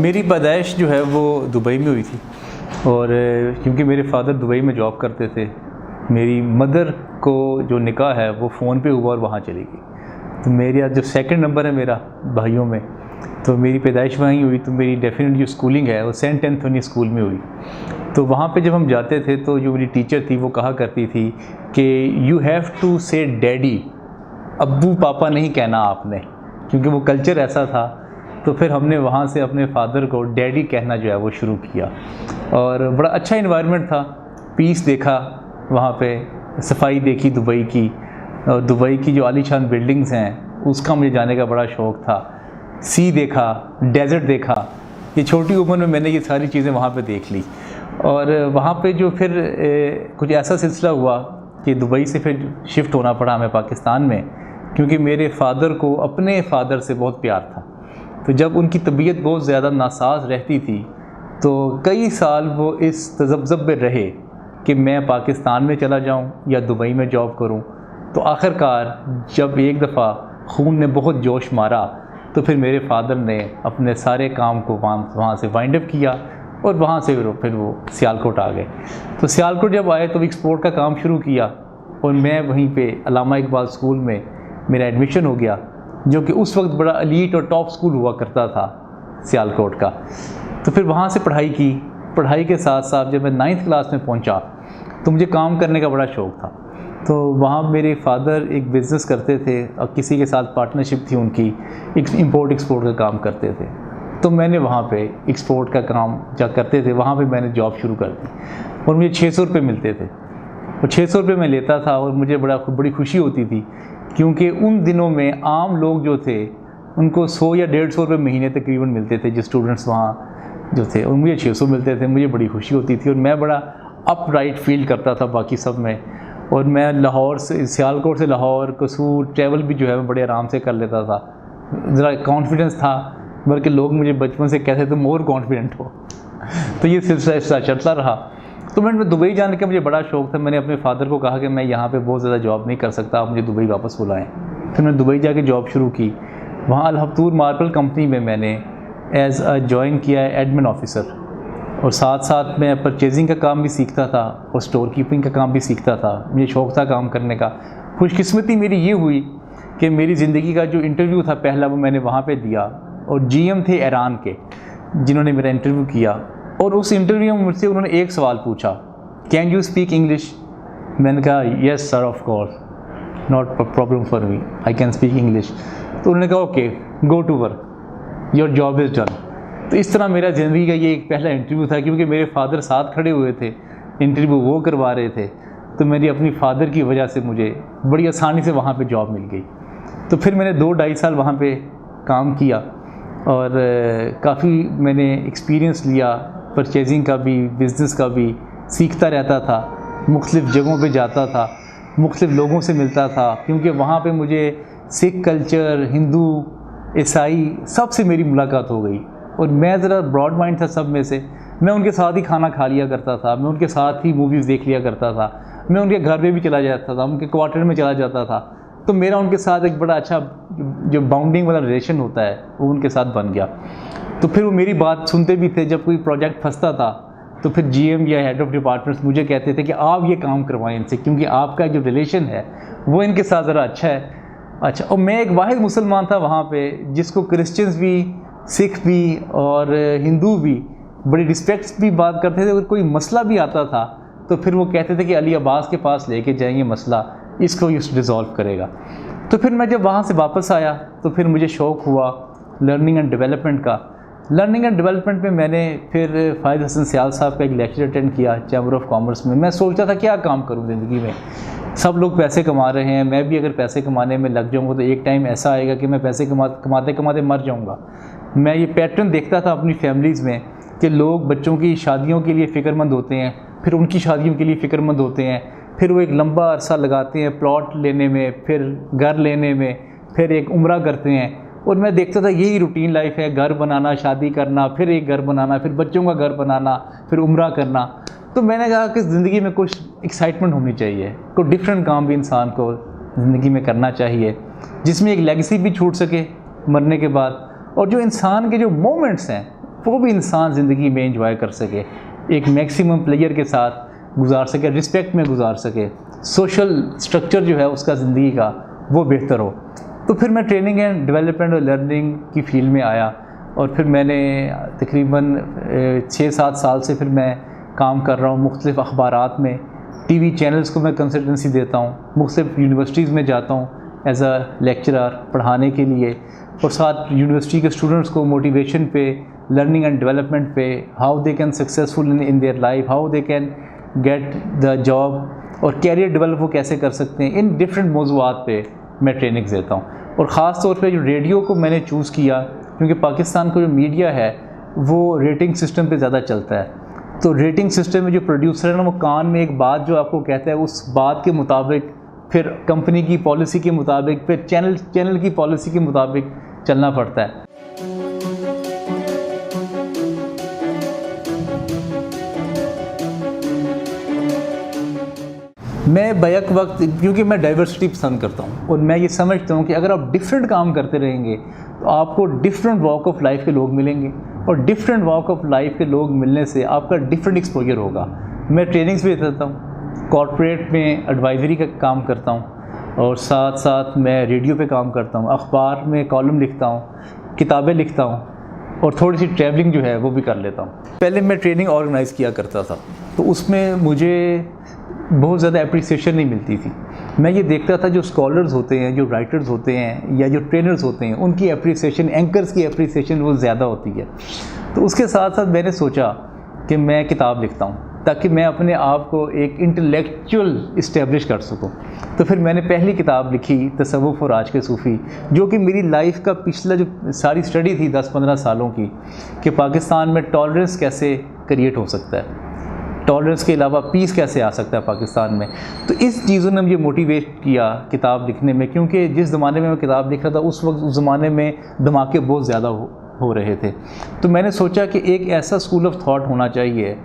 मेरी पैदाइश जो है वो दुबई में हुई थी और क्योंकि मेरे फादर दुबई में जॉब करते थे, मेरी मदर को जो निकाह है वो फ़ोन पे हुआ और वहाँ चली गई। तो मेरा जो सेकंड नंबर है मेरा भाइयों में, तो मेरी पैदाइश वहीं हुई। तो मेरी डेफिनेट जो स्कूलिंग है वो सेंट एंथोनी स्कूल में हुई। तो वहाँ पे जब हम जाते थे तो जो मेरी टीचर थी वो कहा करती थी कि यू हैव टू से डैडी, अब्बू पापा नहीं कहना आपने, क्योंकि वो कल्चर ऐसा था। तो फिर हमने वहाँ से अपने फादर को डैडी कहना जो है वो शुरू किया और बड़ा अच्छा इन्वायरमेंट था। पीस देखा वहाँ पे, सफाई देखी दुबई की, और दुबई की जो आलीशान बिल्डिंग्स हैं उसका मुझे जाने का बड़ा शौक़ था। सी देखा, डेज़र्ट देखा। ये छोटी उम्र में मैंने ये सारी चीज़ें वहाँ पे देख ली। और वहाँ पे जो फिर कुछ ऐसा सिलसिला हुआ कि दुबई से फिर शिफ्ट होना पड़ा हमें पाकिस्तान में, क्योंकि मेरे फादर को अपने फादर से बहुत प्यार था। तो जब उनकी तबीयत बहुत ज़्यादा नासाज रहती थी तो कई साल वो इस तज़ब्ज़ब में रहे कि मैं पाकिस्तान में चला जाऊं या दुबई में जॉब करूं। तो आखिरकार जब एक दफ़ा खून ने बहुत जोश मारा तो फिर मेरे फादर ने अपने सारे काम को वहाँ से वाइंड अप किया और वहाँ से फिर वो सियालकोट आ गए। तो सियालकोट जब आए तो एक्सपोर्ट का काम शुरू किया और मैं वहीं पे अल्लामा इकबाल स्कूल में मेरा एडमिशन हो गया, जो कि उस वक्त बड़ा एलीट और टॉप स्कूल हुआ करता था सियालकोट का। तो फिर वहाँ से पढ़ाई की। पढ़ाई के साथ साथ जब मैं 9th क्लास में पहुँचा तो मुझे काम करने का बड़ा शौक़ था। तो वहाँ मेरे फादर एक बिज़नेस करते थे और किसी के साथ पार्टनरशिप थी उनकी, इंपोर्ट एक्सपोर्ट का काम करते थे। तो मैंने वहाँ पे एक्सपोर्ट का काम जब करते थे वहाँ पे मैंने जॉब शुरू कर दी और मुझे 600 रुपये मिलते थे और 600 रुपये मैं लेता था और मुझे बड़ी खुशी होती थी, क्योंकि उन दिनों में आम लोग जो थे उनको 100 या 150 रुपये महीने तकरीबन मिलते थे जो स्टूडेंट्स वहाँ जो थे, और मुझे 600 मिलते थे। मुझे बड़ी खुशी होती थी और मैं बड़ा अपराइट फील करता था बाकी सब में। और मैं लाहौर से, सियालकोट से लाहौर, कसूर ट्रैवल भी जो है मैं बड़े आराम से कर लेता था। ज़रा कॉन्फिडेंस था, बल्कि लोग मुझे बचपन से कहते थे मोर कॉन्फिडेंट हो। तो ये सिलसिला चलता रहा। तो मैं दुबई जाने का मुझे बड़ा शौक़ था। मैंने अपने फादर को कहा कि मैं यहाँ पे बहुत ज़्यादा जॉब नहीं कर सकता, आप मुझे दुबई वापस बुलाएं। फिर मैं दुबई जाके जॉब शुरू की। वहाँ अल हफ्तूर मार्बल कंपनी में मैंने एज़ अ जॉइन किया एडमिन ऑफिसर, और साथ साथ मैं परचेजिंग का काम भी सीखता था और स्टोर कीपिंग का काम भी सीखता था। मुझे शौक़ था काम करने का। खुशकिस्मती मेरी ये हुई कि मेरी ज़िंदगी का जो इंटरव्यू था पहला वो मैंने वहाँ पर दिया, और GM थे ईरान के जिन्होंने मेरा इंटरव्यू किया। और उस इंटरव्यू में मुझसे उन्होंने एक सवाल पूछा, कैन यू स्पीक इंग्लिश? मैंने कहा yes sir, of course, not problem for me, I can speak English. तो उन्होंने कहा okay, go to work, your job is done. तो इस तरह मेरा ज़िंदगी का ये एक पहला इंटरव्यू था, क्योंकि मेरे फादर साथ खड़े हुए थे, इंटरव्यू वो करवा रहे थे। तो मेरी अपनी फादर की वजह से मुझे बड़ी आसानी से वहाँ पर जॉब मिल गई। तो फिर मैंने 2-2.5 साल वहाँ पर काम किया और काफ़ी मैंने एक्सपीरियंस लिया, परचेजिंग का भी, बिज़नेस का भी, सीखता रहता था। मुख्तलिफ़ जगहों पे जाता था, मुख्तलिफ़ लोगों से मिलता था, क्योंकि वहाँ पे मुझे सिख कल्चर, हिंदू, ईसाई सबसे मेरी मुलाकात हो गई। और मैं ज़रा ब्रॉड माइंड था सब में से। मैं उनके साथ ही खाना खा लिया करता था, मैं उनके साथ ही मूवीज़ देख लिया करता था, मैं उनके घर में भी चला जाता था, उनके क्वार्टर में चला जाता था। तो मेरा उनके साथ एक बड़ा अच्छा जो बाउंडिंग वाला रिलेशन होता है वो उनके साथ बन गया। तो फिर वो मेरी बात सुनते भी थे। जब कोई प्रोजेक्ट फंसता था तो फिर GM या हेड ऑफ़ डिपार्टमेंट्स मुझे कहते थे कि आप ये काम करवाएं इनसे, क्योंकि आपका जो रिलेशन है वो इनके साथ ज़रा अच्छा है। अच्छा, और मैं एक वाहिद मुसलमान था वहाँ पे जिसको क्रिश्चियंस भी, सिख भी और हिंदू भी बड़ी रिस्पेक्ट भी बात करते थे। अगर कोई मसला भी आता था तो फिर वो कहते थे कि अली अब्बास के पास लेके जाएंगे मसला, इसको ये रिज़ॉल्व करेगा। तो फिर मैं जब वहाँ से वापस आया तो फिर मुझे शौक़ हुआ लर्निंग एंड डेवलपमेंट का। लर्निंग एंड डेवलपमेंट में मैंने फिर फ़ायद हसन सियाल साहब का एक लेक्चर अटेंड किया चैम्बर ऑफ कॉमर्स में। मैं सोचता था क्या काम करूँ ज़िंदगी में, सब लोग पैसे कमा रहे हैं, मैं भी अगर पैसे कमाने में लग जाऊँगा तो एक टाइम ऐसा आएगा कि मैं पैसे कमाते कमाते मर जाऊँगा। मैं ये पैटर्न देखता था अपनी फैमिलीज़ में कि लोग बच्चों की शादियों के लिए फ़िक्रमंद होते हैं, फिर उनकी शादियों के लिए फ़िक्रमंद होते हैं, फिर वो एक लंबा अरसा लगाते हैं प्लॉट लेने में, फिर घर लेने में, फिर एक उम्रा करते हैं। और मैं देखता था यही रूटीन लाइफ है, घर बनाना, शादी करना, फिर एक घर बनाना, फिर बच्चों का घर बनाना, फिर उम्रा करना। तो मैंने कहा कि ज़िंदगी में कुछ एक्साइटमेंट होनी चाहिए, कोई डिफरेंट काम भी इंसान को ज़िंदगी में करना चाहिए, जिसमें एक लेगेसी भी छूट सके मरने के बाद। और जो इंसान के जो मोमेंट्स हैं वो भी इंसान ज़िंदगी में इंजॉय कर सके, एक मैक्सिमम प्लेयर के साथ गुजार सके, रिस्पेक्ट में गुजार सके, सोशल स्ट्रक्चर जो है उसका ज़िंदगी का वो बेहतर हो। तो फिर मैं ट्रेनिंग एंड डेवलपमेंट और लर्निंग की फील्ड में आया और फिर मैंने तकरीबन 6-7 साल से फिर मैं काम कर रहा हूँ मुख्तलिफ़ अखबारात में, टीवी चैनल्स को मैं कंसल्टेंसी देता हूँ, मुख्तलिफ़ यूनिवर्सिटीज़ में जाता हूँ एज अ लेक्चरर पढ़ाने के लिए, और साथ यूनिवर्सिटी के स्टूडेंट्स को मोटिवेशन पे, लर्निंग एंड डेवलपमेंट पे, how they can successful in their life, how they can get the job और कैरियर डेवलप वो कैसे कर सकते हैं, इन डिफरेंट मौज़ूआत पे मैं ट्रेनिंग्स देता हूँ। और ख़ास तौर पे जो रेडियो को मैंने चूज़ किया क्योंकि पाकिस्तान का जो मीडिया है वो रेटिंग सिस्टम पे ज़्यादा चलता है। तो रेटिंग सिस्टम में जो प्रोड्यूसर है ना, वो कान में एक बात जो आपको कहता है उस बात के मुताबिक, फिर कंपनी की पॉलिसी के मुताबिक, फिर चैनल की पॉलिसी के मुताबिक चलना पड़ता है। मैं बैक वक्त, क्योंकि मैं डाइवर्सिटी पसंद करता हूँ और मैं ये समझता हूँ कि अगर आप डिफरेंट काम करते रहेंगे तो आपको डिफरेंट वॉक ऑफ लाइफ के लोग मिलेंगे और डिफरेंट वॉक ऑफ लाइफ के लोग मिलने से आपका डिफरेंट एक्सपोजर होगा। मैं ट्रेनिंग्स भी देता हूँ, कॉर्पोरेट में एडवाइजरी का काम करता हूँ और साथ साथ मैं रेडियो पे काम करता हूँ, अखबार में कॉलम लिखता हूँ, किताबें लिखता हूँ और थोड़ी सी ट्रैवलिंग जो है वो भी कर लेता हूँ। पहले मैं ट्रेनिंग ऑर्गेनाइज़ किया करता था तो उसमें मुझे बहुत ज़्यादा अप्रिसिएशन नहीं मिलती थी। मैं ये देखता था जो स्कॉलर्स होते हैं, जो राइटर्स होते हैं या जो ट्रेनर्स होते हैं, उनकी अप्रिसिएशन, एंकर्स की अप्रिसिएशन वो ज़्यादा होती है। तो उसके साथ साथ मैंने सोचा कि मैं किताब लिखता हूँ ताकि मैं अपने आप को एक इंटेलेक्चुअल इस्टेब्लिश कर सकूँ। तो फिर मैंने पहली किताब लिखी तसव्वुफ़ और आज के सूफ़ी, जो कि मेरी लाइफ का पिछला जो सारी स्टडी थी 10-15 सालों की, कि पाकिस्तान में टॉलरेंस कैसे क्रिएट हो सकता है, टॉलरेंस के अलावा पीस कैसे आ सकता है पाकिस्तान में। तो इस चीज़ों ने मुझे मोटिवेट किया किताब लिखने में, क्योंकि जिस ज़माने में मैं किताब लिख रहा था उस वक्त उस ज़माने में धमाके बहुत ज़्यादा हो रहे थे। तो मैंने सोचा कि एक ऐसा स्कूल ऑफ थॉट होना चाहिए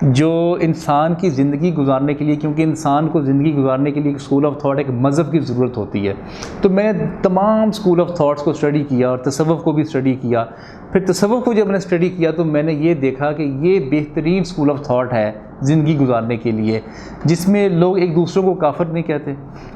जो इंसान की ज़िंदगी गुजारने के लिए, क्योंकि इंसान को ज़िंदगी गुजारने के लिए स्कूल ऑफ थॉट एक मज़हब की ज़रूरत होती है। तो मैंने तमाम स्कूल ऑफ थॉट्स को स्टडी किया और तसव्वुफ़ को भी स्टडी किया। फिर तसव्वुफ़ को जब मैंने स्टडी किया तो मैंने ये देखा कि ये बेहतरीन स्कूल ऑफ थॉट है ज़िंदगी गुजारने के लिए, जिसमें लोग एक दूसरे को काफिर नहीं कहते,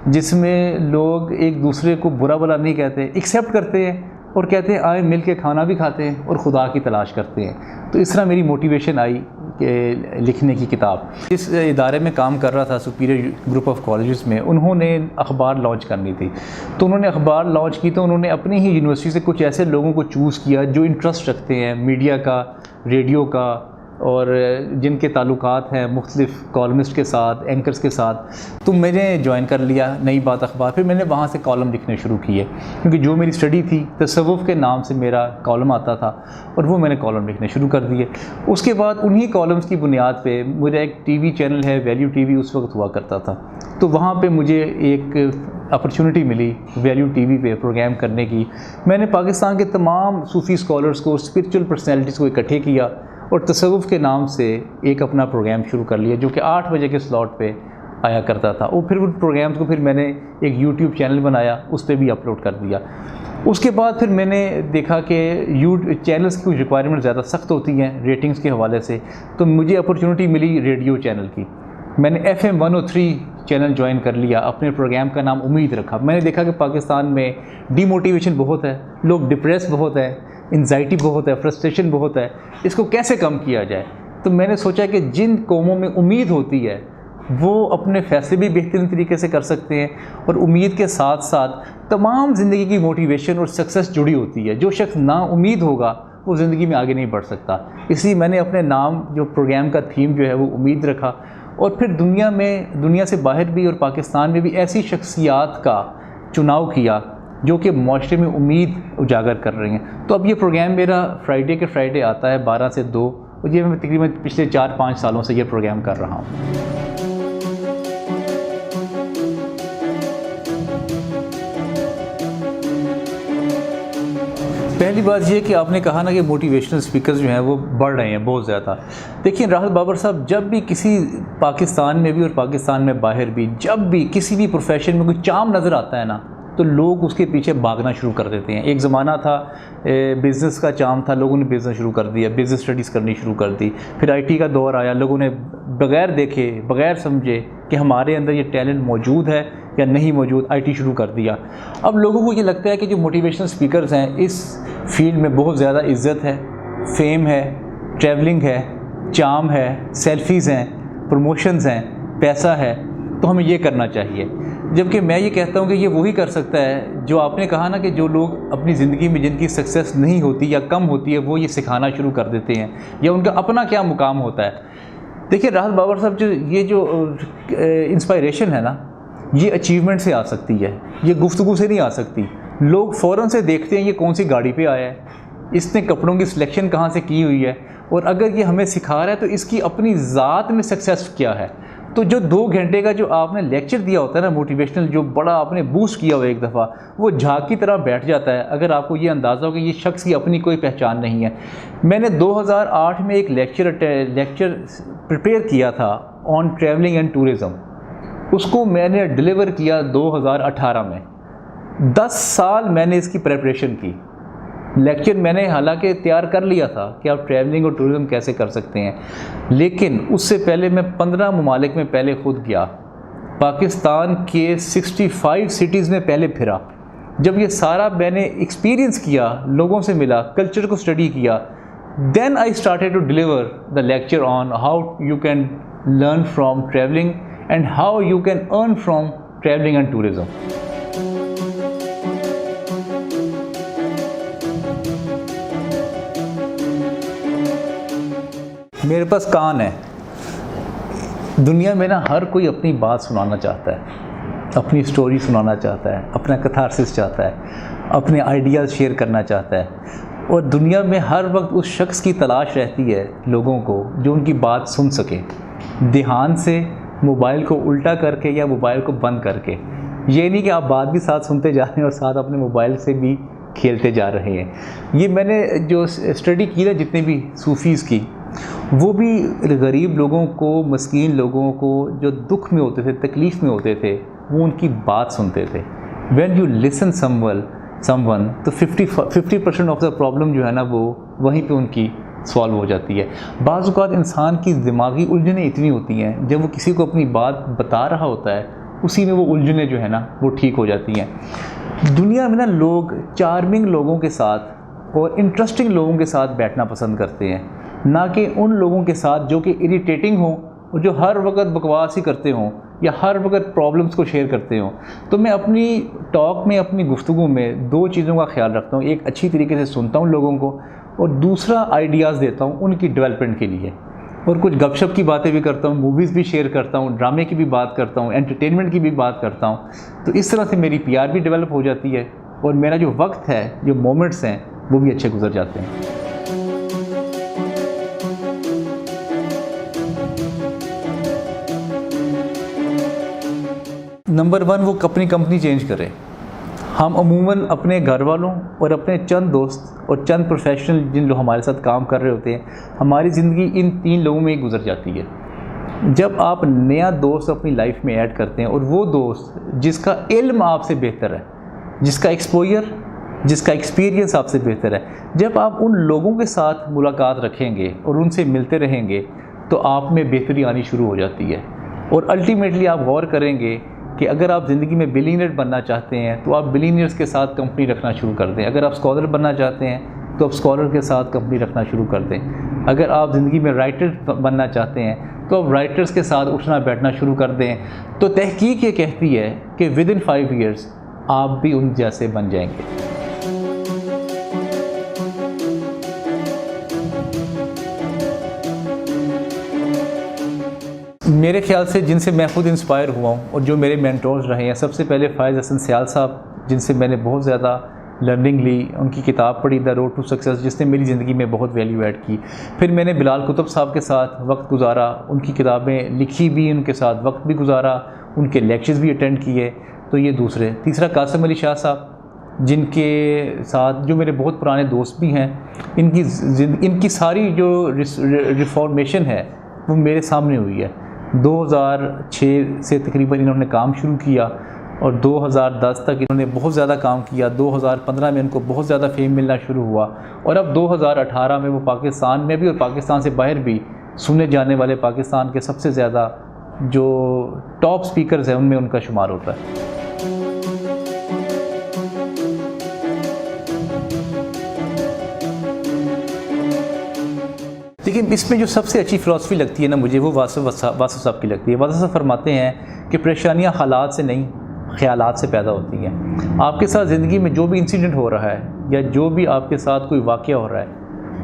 जिसमें लोग एक दूसरे को बुरा भला नहीं कहते, एक्सेप्ट करते हैं और कहते हैं आए मिल के खाना भी खाते हैं और खुदा की तलाश करते हैं। तो इस तरह मेरी मोटिवेशन आई कि लिखने की किताब। इस इदारे में काम कर रहा था सुपीरियर ग्रुप ऑफ कॉलेजेस में, उन्होंने अखबार लॉन्च करनी थी। तो उन्होंने अखबार लॉन्च की तो उन्होंने अपनी ही यूनिवर्सिटी से कुछ ऐसे लोगों को चूज़ किया जो इंटरेस्ट रखते हैं मीडिया का, रेडियो का, और जिनके ताल्लुकात हैं मुख्तलिफ़ कॉलमिस्ट के साथ, एंकर्स के साथ। तो मैंने ज्वाइन कर लिया नई बात अखबार। फिर मैंने वहाँ से कॉलम लिखने शुरू किए, क्योंकि जो मेरी स्टडी थी तसव्वुफ़ के नाम से मेरा कॉलम आता था और वो मैंने कॉलम लिखने शुरू कर दिए। उसके बाद उन्हीं कॉलम्स की बुनियाद पे मुझे एक टीवी चैनल है वैल्यू टीवी उस वक्त हुआ करता था, तो वहाँ पे मुझे एक अपॉर्चुनिटी मिली वैल्यू टीवी पे प्रोग्राम करने की। मैंने पाकिस्तान के तमाम सूफ़ी स्कॉलर्स को, स्पिरिचुअल पर्सनैलिटीज़ को इकट्ठे किया और तसव्वुफ़ के नाम से एक अपना प्रोग्राम शुरू कर लिया, जो कि 8 बजे के स्लॉट पे आया करता था। और फिर उन प्रोग्राम्स को फिर मैंने एक यूट्यूब चैनल बनाया, उस पर भी अपलोड कर दिया। उसके बाद फिर मैंने देखा कि चैनल्स की कुछ रिक्वायरमेंट ज़्यादा सख्त होती हैं रेटिंग्स के हवाले से, तो मुझे अपॉर्चुनिटी मिली रेडियो चैनल की। मैंने FM 103 चैनल ज्वाइन कर लिया, अपने प्रोग्राम का नाम उम्मीद रखा। मैंने देखा कि पाकिस्तान में डीमोटिवेशन बहुत है, लोग डिप्रेस बहुत है, एंजाइटी बहुत है, फ्रस्ट्रेशन बहुत है, इसको कैसे कम किया जाए। तो मैंने सोचा कि जिन कौमों में उम्मीद होती है वो अपने फ़ैसले भी बेहतरीन तरीके से कर सकते हैं, और उम्मीद के साथ साथ तमाम ज़िंदगी की मोटिवेशन और सक्सेस जुड़ी होती है। जो शख्स ना उम्मीद होगा वो ज़िंदगी में आगे नहीं बढ़ सकता। इसलिए मैंने अपने नाम, जो प्रोग्राम का थीम जो है वो उम्मीद रखा, और फिर दुनिया से बाहर भी और पाकिस्तान में भी ऐसी शख्सियात का चुनाव किया जो कि माशरे में उम्मीद उजागर कर रही हैं। तो अब ये प्रोग्राम मेरा फ्राइडे के फ्राइडे आता है 12 से 2, और ये मैं तकरीबन पिछले 4-5 सालों से ये प्रोग्राम कर रहा हूँ। पहली बात ये कि आपने कहा ना कि मोटिवेशनल स्पीकर्स जो हैं वो बढ़ रहे हैं बहुत ज़्यादा। देखिए राहत बाबर साहब, जब भी किसी पाकिस्तान में भी और पाकिस्तान में बाहर भी, जब भी किसी भी प्रोफेशन में कोई चाम नज़र आता है ना, तो लोग उसके पीछे भागना शुरू कर देते हैं। एक ज़माना था बिज़नेस का चाम था, लोगों ने बिज़नेस शुरू कर दिया, बिज़नेस स्टडीज़ करनी शुरू कर दी। फिर आईटी का दौर आया, लोगों ने बग़ैर देखे बग़ैर समझे कि हमारे अंदर ये टैलेंट मौजूद है या नहीं मौजूद, आईटी शुरू कर दिया। अब लोगों को ये लगता है कि जो मोटिवेशनल स्पीकर्स हैं इस फील्ड में बहुत ज़्यादा इज़्ज़त है, फेम है, ट्रैवलिंग है, चाम है, सेल्फीज़ हैं, प्रमोशंस हैं, पैसा है, तो हमें ये करना चाहिए। जबकि मैं ये कहता हूँ कि ये वही कर सकता है जो आपने कहा ना कि जो लोग अपनी ज़िंदगी में जिनकी सक्सेस नहीं होती या कम होती है वो ये सिखाना शुरू कर देते हैं, या उनका अपना क्या मुकाम होता है। देखिए राहत बाबर साहब, जो इंस्पायरेशन है ना, ये अचीवमेंट से आ सकती है, ये गुफ्तगू से नहीं आ सकती। लोग फ़ौरन से देखते हैं ये कौन सी गाड़ी पे आया है, इसने कपड़ों की सिलेक्शन कहाँ से की हुई है, और अगर ये हमें सिखा रहा है तो इसकी अपनी ज़ात में सक्सेस क्या है। तो जो 2 घंटे का जो आपने लेक्चर दिया होता है ना मोटिवेशनल, जो बड़ा आपने बूस्ट किया हुआ एक दफ़ा, वो झाग की तरह बैठ जाता है अगर आपको ये अंदाज़ा हो कि ये शख्स की अपनी कोई पहचान नहीं है। मैंने 2008 में एक लेक्चर प्रिपेयर किया था ऑन ट्रैवलिंग एंड टूरिज़म, उसको मैंने डिलीवर किया 2018 में। 10 साल मैंने इसकी प्रिपरेशन की। लेक्चर मैंने हालांकि तैयार कर लिया था कि आप ट्रैवलिंग और टूरिज़म कैसे कर सकते हैं, लेकिन उससे पहले मैं 15 ममालिक में पहले खुद गया, पाकिस्तान के 65 सिटीज़ में पहले फिरा। जब ये सारा मैंने एक्सपीरियंस किया, लोगों से मिला, कल्चर को स्टडी किया, then I started to deliver the lecture on how you can learn from travelling and how you can earn from travelling and tourism. मेरे पास कान है। दुनिया में ना हर कोई अपनी बात सुनाना चाहता है, अपनी स्टोरी सुनाना चाहता है, अपना कथारसिस चाहता है, अपने आइडियाज़ शेयर करना चाहता है, और दुनिया में हर वक्त उस शख्स की तलाश रहती है लोगों को जो उनकी बात सुन सके, ध्यान से, मोबाइल को उल्टा करके या मोबाइल को बंद करके। ये नहीं कि आप बात भी साथ सुनते जा रहे हैं और साथ अपने मोबाइल से भी खेलते जा रहे हैं। ये मैंने जो स्टडी की ना जितने भी सूफ़ीज़ की, वो भी गरीब लोगों को, मस्कीन लोगों को जो दुख में होते थे, तकलीफ़ में होते थे, वो उनकी बात सुनते थे। व्हेन यू लिसन समवन तो 50% ऑफ द प्रॉब्लम जो है ना वो वहीं पे उनकी सॉल्व हो जाती है। बाज़ औक़ात इंसान की दिमागी उलझनें इतनी होती हैं, जब वो किसी को अपनी बात बता रहा होता है उसी में वो उलझनें जो है ना वो ठीक हो जाती हैं। दुनिया में ना लोग चार्मिंग लोगों के साथ और इंटरेस्टिंग लोगों के साथ बैठना पसंद करते हैं, ना कि उन लोगों के साथ जो कि इरिटेटिंग हों और जो हर वक्त बकवास ही करते हों या हर वक्त प्रॉब्लम्स को शेयर करते हों। तो मैं अपनी टॉक में, अपनी गुफ्तगू में 2 चीज़ों का ख्याल रखता हूँ। एक, अच्छी तरीके से सुनता हूँ लोगों को, और दूसरा, आइडियाज़ देता हूँ उनकी डेवलपमेंट के लिए। और कुछ गपशप की बातें भी करता हूँ, मूवीज़ भी शेयर करता हूँ, ड्रामे की भी बात करता हूँ, एंटरटेनमेंट की भी बात करता हूँ। तो इस तरह से मेरी PR भी डेवलप हो जाती है और मेरा जो वक्त है, जो मोमेंट्स हैं, वो भी अच्छे गुजर जाते हैं। नंबर 1, वो अपनी कंपनी चेंज करें। हम अमूमन अपने घर वालों और अपने चंद दोस्त और चंद प्रोफेशनल जिन लोग हमारे साथ काम कर रहे होते हैं, हमारी ज़िंदगी इन 3 लोगों में ही गुजर जाती है। जब आप नया दोस्त अपनी लाइफ में ऐड करते हैं, और वो दोस्त जिसका इल्म आपसे बेहतर है, जिसका एक्सपोजर, जिसका एक्सपीरियंस आपसे बेहतर है, जब आप उन लोगों के साथ मुलाकात रखेंगे और उनसे मिलते रहेंगे तो आप में बेहतरी आनी शुरू हो जाती है। और अल्टीमेटली आप गौर करेंगे कि अगर आप ज़िंदगी में बिलीनियर बनना चाहते हैं तो आप बिलीनियर्स के साथ कंपनी रखना शुरू कर दें। अगर आप स्कॉलर बनना चाहते हैं तो आप स्कॉलर के साथ कंपनी रखना शुरू कर दें। अगर आप ज़िंदगी में राइटर बनना चाहते हैं तो आप राइटर्स के साथ उठना बैठना शुरू कर दें। तो तहकीक ये कहती है कि विदिन 5 ईयर्स आप भी उन जैसे बन जाएंगे। मेरे ख्याल से जिनसे मैं खुद इंस्पायर हुआ हूँ और जो मेरे मेंटोर्स रहे हैं, सबसे पहले फ़ायज़ हसन सियाल साहब, जिनसे मैंने बहुत ज़्यादा लर्निंग ली। उनकी किताब पढ़ी द रोड टू सक्सेस, जिसने मेरी ज़िंदगी में बहुत वैल्यू ऐड की। फिर मैंने बिलाल कुतुब साहब के साथ वक्त गुजारा, उनकी किताबें लिखी भी, उनके साथ वक्त भी गुजारा, उनके लेक्चर्स भी अटेंड किए। तो ये दूसरे। तीसरा, कासिम अली शाह साहब, जिनके साथ जो मेरे बहुत पुराने दोस्त भी हैं। इनकी सारी जो रिफॉर्मेशन है वो मेरे सामने हुई है। 2006 से तकरीबन इन्होंने काम शुरू किया और 2010 तक इन्होंने बहुत ज़्यादा काम किया। 2015 में इनको बहुत ज़्यादा फेम मिलना शुरू हुआ और अब 2018 में वो पाकिस्तान में भी और पाकिस्तान से बाहर भी सुने जाने वाले पाकिस्तान के सबसे ज़्यादा जो टॉप स्पीकर्स हैं उनमें उनका शुमार होता है। देखिए, इसमें जो सबसे अच्छी फ़िलासफ़ी लगती है ना मुझे, वो वासिफ़ साहब की लगती है। वासिफ़ साहब फरमाते हैं कि परेशानियाँ हालात से नहीं, ख़यालात से पैदा होती हैं। आपके साथ ज़िंदगी में जो भी इंसिडेंट हो रहा है या जो भी आपके साथ कोई वाक़या हो रहा है,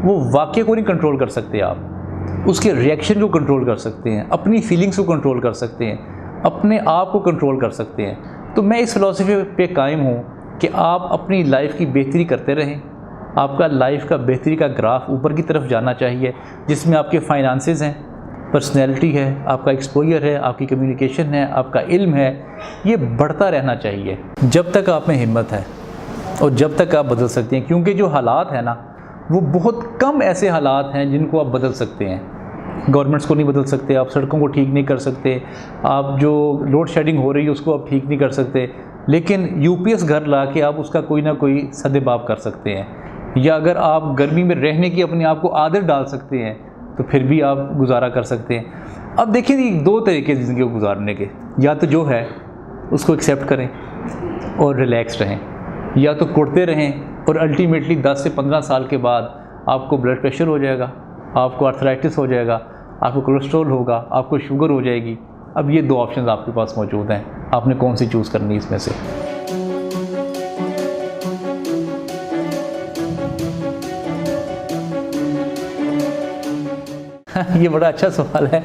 वो वाक़ये को नहीं कंट्रोल कर सकते आप, उसके रिएक्शन को कंट्रोल कर सकते हैं, अपनी फीलिंग्स को कंट्रोल कर सकते हैं, अपने आप को कंट्रोल कर सकते हैं। तो मैं इस फ़िलासफ़ी पे कायम हूँ कि आप अपनी लाइफ की बेहतरी करते रहें। आपका लाइफ का बेहतरी का ग्राफ ऊपर की तरफ जाना चाहिए, जिसमें आपके फाइनेंसेस हैं, पर्सनैलिटी है, आपका एक्सपोजर है, आपकी कम्युनिकेशन है, आपका इल्म है, ये बढ़ता रहना चाहिए जब तक आप में हिम्मत है और जब तक आप बदल सकते हैं। क्योंकि जो हालात हैं ना, वो बहुत कम ऐसे हालात हैं जिनको आप बदल सकते हैं। गवर्नमेंट्स को नहीं बदल सकते, आप सड़कों को ठीक नहीं कर सकते, आप जो लोड शेडिंग हो रही है उसको आप ठीक नहीं कर सकते, लेकिन यूपीएस घर ला के आप उसका कोई ना कोई सद्देबाब कर सकते हैं। या अगर आप गर्मी में रहने की अपने आप को आदत डाल सकते हैं तो फिर भी आप गुजारा कर सकते हैं। अब देखिए, दो तरीके ज़िंदगी को गुजारने के, या तो जो है उसको एक्सेप्ट करें और रिलैक्स रहें, या तो कुड़ते रहें और अल्टीमेटली 10 से 15 साल के बाद आपको ब्लड प्रेशर हो जाएगा, आपको आर्थराइटिस हो जाएगा, आपको कोलेस्ट्रॉल होगा, आपको शुगर हो जाएगी। अब ये दो ऑप्शन आपके पास मौजूद हैं, आपने कौन सी चूज़ करनी है इसमें से? ये बड़ा अच्छा सवाल है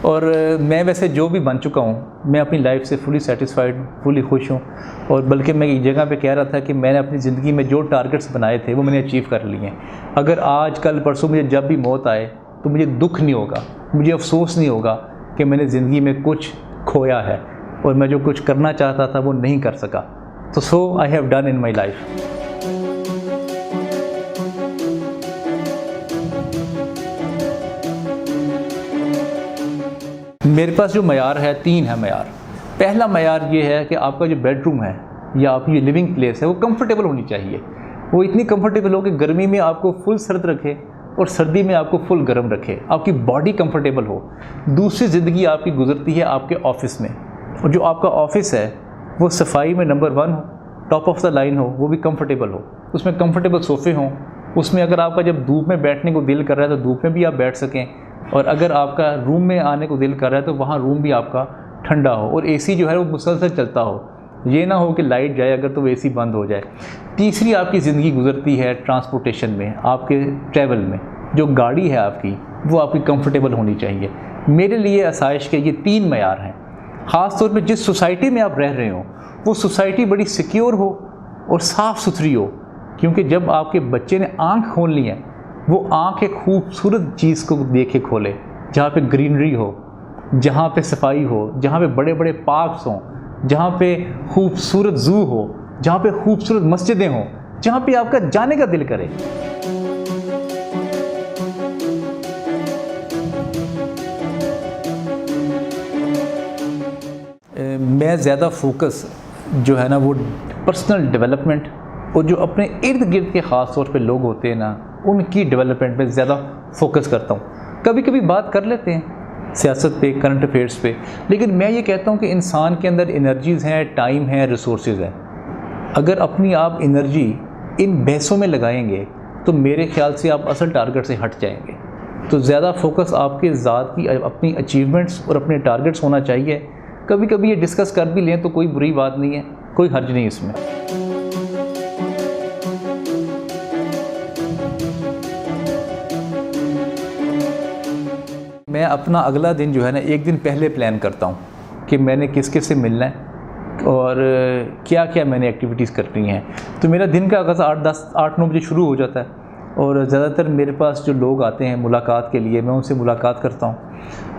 और मैं वैसे जो भी बन चुका हूँ, मैं अपनी लाइफ से फुली सेटिस्फाइड, फुली खुश हूँ। और बल्कि मैं एक जगह पे कह रहा था कि मैंने अपनी ज़िंदगी में जो टारगेट्स बनाए थे वो मैंने अचीव कर लिए हैं। अगर आज कल परसों मुझे जब भी मौत आए तो मुझे दुख नहीं होगा, मुझे अफसोस नहीं होगा कि मैंने ज़िंदगी में कुछ खोया है और मैं जो कुछ करना चाहता था वो नहीं कर सका। तो so I have done in my life. मेरे पास जो मयार है, 3 है मयार। पहला मयार ये है कि आपका जो बेडरूम है या आपकी जो लिविंग प्लेस है वो कंफर्टेबल होनी चाहिए। वो इतनी कंफर्टेबल हो कि गर्मी में आपको फुल सर्द रखे और सर्दी में आपको फुल गर्म रखे, आपकी बॉडी कंफर्टेबल हो। दूसरी ज़िंदगी आपकी गुजरती है आपके ऑफिस में, और जो आपका ऑफिस है वो सफाई में नंबर 1 हो, टॉप ऑफ द लाइन हो, वो भी कंफर्टेबल हो, उसमें कंफर्टेबल सोफ़े हों, उसमें अगर आपका जब धूप में बैठने को दिल कर रहा है तो धूप में भी आप बैठ सकें, और अगर आपका रूम में आने को दिल कर रहा है तो वहाँ रूम भी आपका ठंडा हो, और एसी जो है वो मुसलसल चलता हो। ये ना हो कि लाइट जाए अगर तो एसी बंद हो जाए। तीसरी आपकी ज़िंदगी गुजरती है ट्रांसपोर्टेशन में, आपके ट्रैवल में। जो गाड़ी है आपकी वो आपकी कंफर्टेबल होनी चाहिए। मेरे लिए आसाइश के ये 3 मयार हैं। ख़ास तौर पे जिस सोसाइटी में आप रह रहे हो वो सोसाइटी बड़ी सिक्योर हो और साफ़ सुथरी हो, क्योंकि जब आपके बच्चे ने आँख खोलनी है वो आँख एक खूबसूरत चीज़ को देखे खोले, जहाँ पे ग्रीनरी हो, जहाँ पे सफाई हो, जहाँ पे बड़े बड़े पार्क्स हों, जहाँ पे खूबसूरत ज़ू हो, जहाँ पे खूबसूरत मस्जिदें हों, जहाँ पे आपका जाने का दिल करे। मैं ज़्यादा फोकस जो है ना वो पर्सनल डेवलपमेंट और जो अपने इर्द गिर्द के ख़ास तौर पे लोग होते हैं ना उनकी डेवलपमेंट पे ज़्यादा फोकस करता हूँ। कभी कभी बात कर लेते हैं सियासत पे, करंट अफेयर्स पे, लेकिन मैं ये कहता हूँ कि इंसान के अंदर एनर्जीज़ हैं, टाइम है, रिसोर्सेज हैं। अगर अपनी आप एनर्जी इन बहसों में लगाएंगे तो मेरे ख्याल से आप असल टारगेट से हट जाएंगे। तो ज़्यादा फोकस आपके ज़ात की अपनी अचीवमेंट्स और अपने टारगेट्स होना चाहिए। कभी कभी ये डिस्कस कर भी लें तो कोई बुरी बात नहीं है, कोई हर्ज नहीं इसमें। मैं अपना अगला दिन जो है ना एक दिन पहले प्लान करता हूँ कि मैंने किस किस से मिलना है और क्या क्या मैंने एक्टिविटीज़ करनी है। तो मेरा दिन का आगाज़ 8-9 बजे शुरू हो जाता है और ज़्यादातर मेरे पास जो लोग आते हैं मुलाकात के लिए, मैं उनसे मुलाकात करता हूँ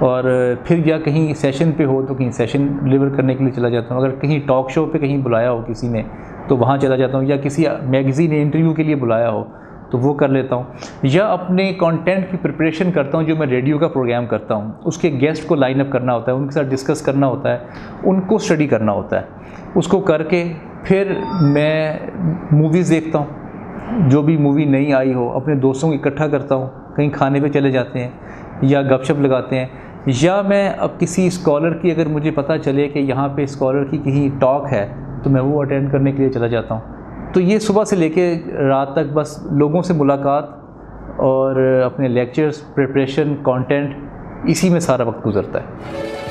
और फिर या कहीं सेशन पे हो तो कहीं सेशन डिलीवर करने के लिए चला जाता हूँ। अगर कहीं टॉक शो पे कहीं बुलाया हो किसी ने तो वहाँ चला जाता हूँ, या किसी मैगज़ीन ने इंटरव्यू के लिए बुलाया हो तो वो कर लेता हूँ, या अपने कंटेंट की प्रिपरेशन करता हूँ। जो मैं रेडियो का प्रोग्राम करता हूँ उसके गेस्ट को लाइन अप करना होता है, उनके साथ डिस्कस करना होता है, उनको स्टडी करना होता है। उसको करके फिर मैं मूवीज़ देखता हूँ, जो भी मूवी नई आई हो अपने दोस्तों को इकट्ठा करता हूँ, कहीं खाने पे चले जाते हैं या गपशप लगाते हैं, या मैं अब किसी स्कॉलर की अगर मुझे पता चले कि यहाँ पे स्कॉलर की कहीं टॉक है तो मैं वो अटेंड करने के लिए चला जाता हूँ। तो ये सुबह से लेके रात तक बस लोगों से मुलाकात और अपने लेक्चर्स, प्रिपरेशन, कंटेंट, इसी में सारा वक्त गुजरता है।